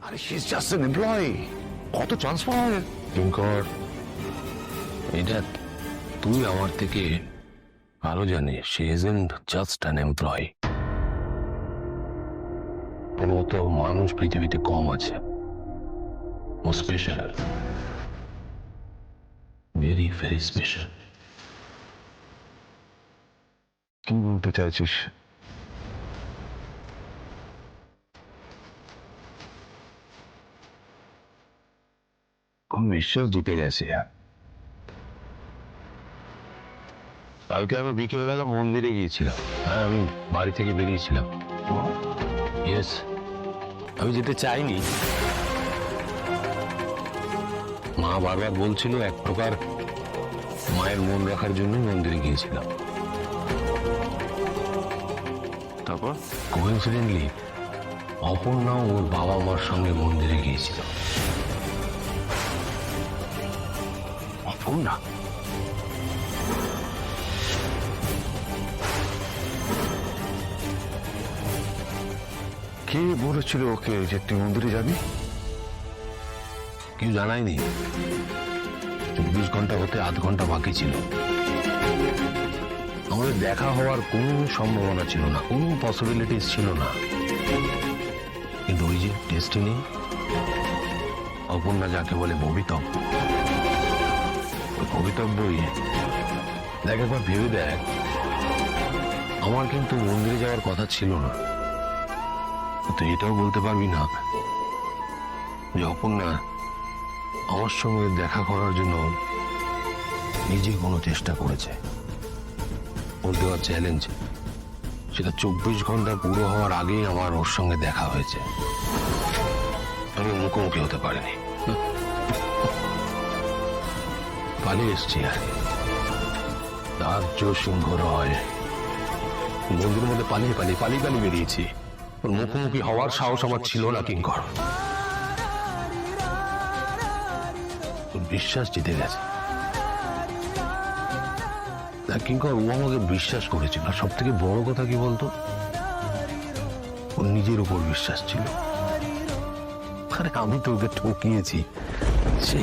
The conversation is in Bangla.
আরে she is just an employee, কত ট্রান্সফার। কিঙ্কর, এটা তুই আমার থেকে আরো জানিস, she isn't just an employee. ওর মতো মানুষ পৃথিবীতে কম আছে। ও স্পেশাল, ভেরি ভেরি স্পেশাল। কি বলতে চাইছিস? বিশ্বাস জিতে গেছে। কালকে আমি বিকেলবেলা মন্দিরে গিয়েছিলাম। হ্যাঁ, আমি বাড়ি থেকে বেরিয়েছিলাম। ইয়েস, আমি যেতে চাইনি। মা বারবার বলছিল, এক প্রকার মায়ের মন রাখার জন্য মন্দিরে গিয়েছিলাম। তারপর কোইন্সিডেন্টলি অপর্ণা ওর বাবা মার সঙ্গে মন্দিরে গিয়েছিল। অপর্ণা? কে বলেছিল ওকে যে তুই মন্দিরে যাবি? কেউ জানায়নি। 24 ঘন্টা হতে আধ ঘন্টা বাকি ছিল। আমাদের দেখা হওয়ার কোনো সম্ভাবনা ছিল না, কোনো পসিবিলিটিস ছিল না। কিন্তু ওই যে ডেস্টিনি, অপর্ণা যাকে বলে ভবিতব্য, ওই ভবিতব্যই দেখ, একবার ভেবে দেখ, আমার কিন্তু মন্দিরে যাওয়ার কথা ছিল না। তো এটাও বলতে পারবি না যে অপর্ণা আমার সঙ্গে দেখা করার জন্য নিজে কোনো চেষ্টা করেছে। ওর দেওয়া চ্যালেঞ্জ, সেটা 24 ঘন্টা পুরো হওয়ার আগেই আমার ওর সঙ্গে দেখা হয়েছে। আমি মুখোমুখি হতে পারিনি, পালিয়ে এসছি। আর রাজ্য সিংহ রয় মন্দিরের মধ্যে পালিয়ে পালিয়ে পালিয়ে পালিয়ে বেরিয়েছি। ওর মুখোমুখি হওয়ার সাহস আমার ছিল না। কিঙ্কর, ওর বিশ্বাস জিতে গেছে। কিঙ্কর, ও আমাকে বিশ্বাস করেছিল। আর সব থেকে বড় কথা কি বলতো, ওর নিজের উপর বিশ্বাস ছিল। আরে আমি তো ওকে ঠকিয়েছি। সে